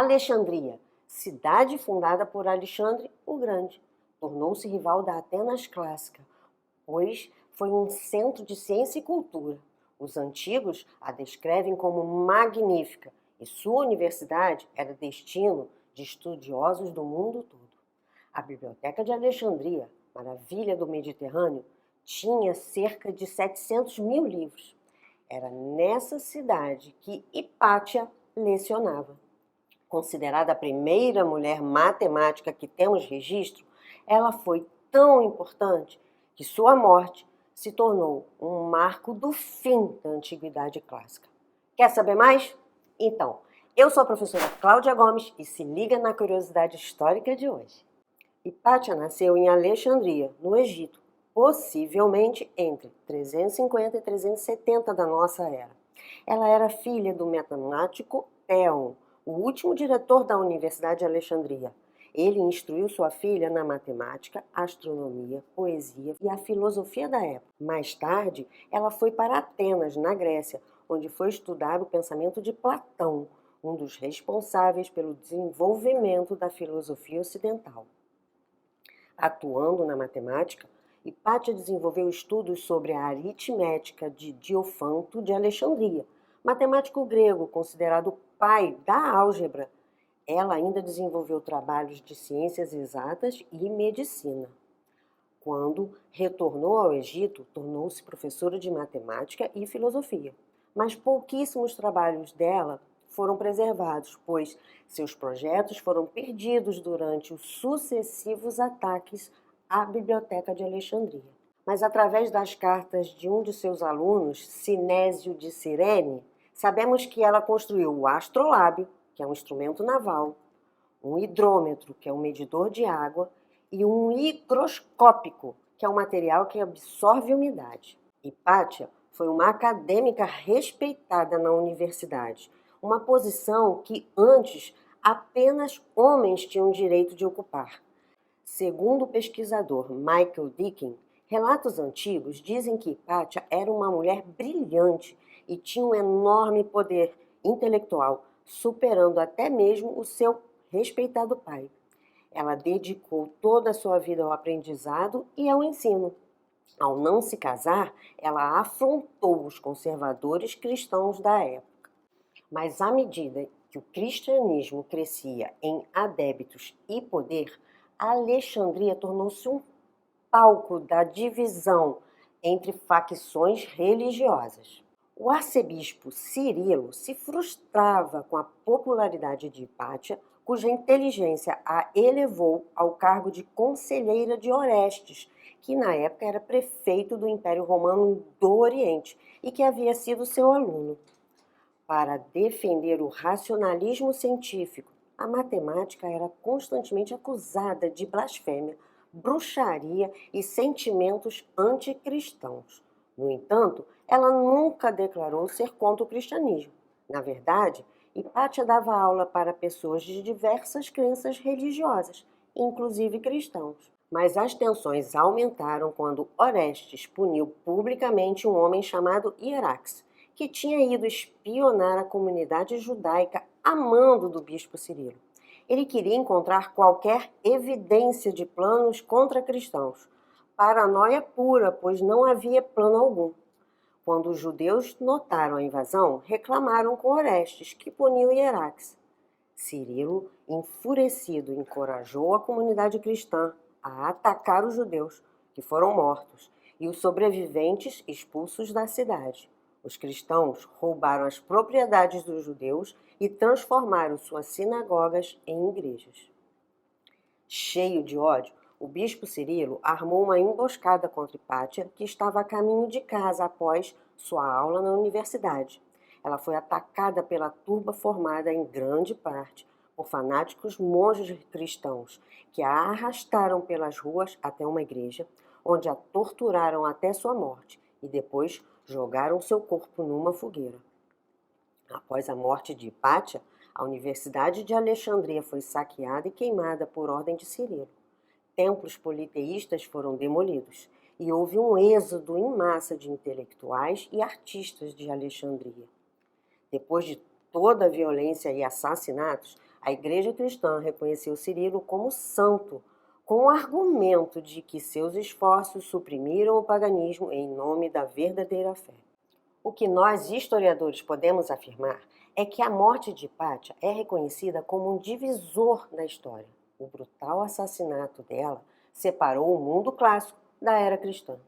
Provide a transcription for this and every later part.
Alexandria, cidade fundada por Alexandre o Grande, tornou-se rival da Atenas clássica, pois foi um centro de ciência e cultura. Os antigos a descrevem como magnífica e sua universidade era destino de estudiosos do mundo todo. A Biblioteca de Alexandria, maravilha do Mediterrâneo, tinha cerca de 700 mil livros. Era nessa cidade que Hipátia lecionava. Considerada a primeira mulher matemática que temos registro, ela foi tão importante que sua morte se tornou um marco do fim da Antiguidade Clássica. Quer saber mais? Então, eu sou a professora Cláudia Gomes e se liga na curiosidade histórica de hoje. Hipátia nasceu em Alexandria, no Egito, possivelmente entre 350 e 370 da nossa era. Ela era filha do matemático Theon, o último diretor da Universidade de Alexandria. Ele instruiu sua filha na matemática, astronomia, poesia e a filosofia da época. Mais tarde, ela foi para Atenas, na Grécia, onde foi estudar o pensamento de Platão, um dos responsáveis pelo desenvolvimento da filosofia ocidental. Atuando na matemática, Hipátia desenvolveu estudos sobre a aritmética de Diofanto de Alexandria, matemático grego considerado o pai da álgebra. Ela ainda desenvolveu trabalhos de ciências exatas e medicina. Quando retornou ao Egito, tornou-se professora de matemática e filosofia. Mas pouquíssimos trabalhos dela foram preservados, pois seus projetos foram perdidos durante os sucessivos ataques à Biblioteca de Alexandria. Mas através das cartas de um de seus alunos, Sinésio de Cirene, sabemos que ela construiu o astrolábio, que é um instrumento naval, um hidrômetro, que é um medidor de água, e um higroscópico, que é um material que absorve umidade. Hipátia foi uma acadêmica respeitada na universidade, uma posição que antes apenas homens tinham direito de ocupar. Segundo o pesquisador Michael Deakin, relatos antigos dizem que Hipátia era uma mulher brilhante e tinha um enorme poder intelectual, superando até mesmo o seu respeitado pai. Ela dedicou toda a sua vida ao aprendizado e ao ensino. Ao não se casar, ela afrontou os conservadores cristãos da época. Mas à medida que o cristianismo crescia em adeptos e poder, Alexandria tornou-se um palco da divisão entre facções religiosas. O arcebispo Cirilo se frustrava com a popularidade de Hipátia, cuja inteligência a elevou ao cargo de conselheira de Orestes, que na época era prefeito do Império Romano do Oriente e que havia sido seu aluno. Para defender o racionalismo científico, a matemática era constantemente acusada de blasfêmia, bruxaria e sentimentos anticristãos. No entanto, ela nunca declarou ser contra o cristianismo. Na verdade, Hipátia dava aula para pessoas de diversas crenças religiosas, inclusive cristãos. Mas as tensões aumentaram quando Orestes puniu publicamente um homem chamado Hierax, que tinha ido espionar a comunidade judaica a mando do bispo Cirilo. Ele queria encontrar qualquer evidência de planos contra cristãos. Paranoia pura, pois não havia plano algum. Quando os judeus notaram a invasão, reclamaram com Orestes, que puniu Hierax. Cirilo, enfurecido, encorajou a comunidade cristã a atacar os judeus, que foram mortos, e os sobreviventes expulsos da cidade. Os cristãos roubaram as propriedades dos judeus e transformaram suas sinagogas em igrejas. Cheio de ódio, o bispo Cirilo armou uma emboscada contra Hipátia, que estava a caminho de casa após sua aula na universidade. Ela foi atacada pela turba formada em grande parte por fanáticos monges cristãos, que a arrastaram pelas ruas até uma igreja, onde a torturaram até sua morte e depois jogaram seu corpo numa fogueira. Após a morte de Hipátia, a Universidade de Alexandria foi saqueada e queimada por ordem de Cirilo. Templos politeístas foram demolidos e houve um êxodo em massa de intelectuais e artistas de Alexandria. Depois de toda a violência e assassinatos, A Igreja Cristã reconheceu Cirilo como santo, com o argumento de que seus esforços suprimiram o paganismo em nome da verdadeira fé. O que nós, historiadores, podemos afirmar é que a morte de Hipátia é reconhecida como um divisor da história. O brutal assassinato dela separou o mundo clássico da era cristã.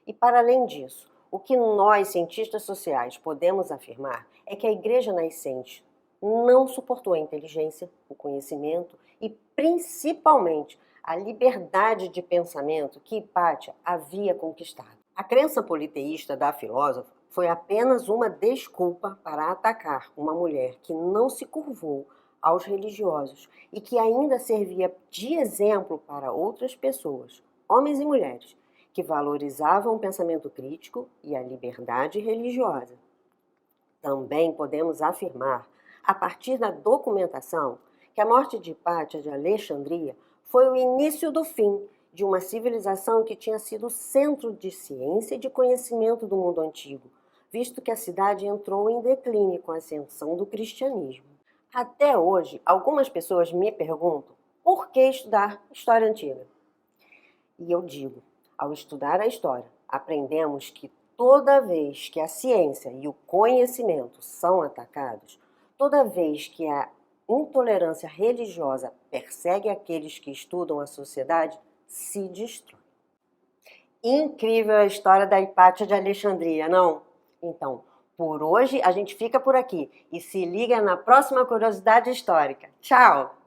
E para além disso, o que nós, cientistas sociais, podemos afirmar é que a Igreja nascente não suportou a inteligência, o conhecimento e, principalmente, a liberdade de pensamento que Hipátia havia conquistado. A crença politeísta da filósofa foi apenas uma desculpa para atacar uma mulher que não se curvou aos religiosos e que ainda servia de exemplo para outras pessoas, homens e mulheres, que valorizavam o pensamento crítico e a liberdade religiosa. Também podemos afirmar, a partir da documentação, que a morte de Hipátia de Alexandria foi o início do fim de uma civilização que tinha sido centro de ciência e de conhecimento do mundo antigo, visto que a cidade entrou em declínio com a ascensão do cristianismo. Até hoje, algumas pessoas me perguntam por que estudar história antiga. E eu digo, ao estudar a história, aprendemos que toda vez que a ciência e o conhecimento são atacados, toda vez que a intolerância religiosa persegue aqueles que estudam a sociedade, se destrói. Incrível a história da Hipátia de Alexandria, não? Então, por hoje a gente fica por aqui e se liga na próxima curiosidade histórica. Tchau!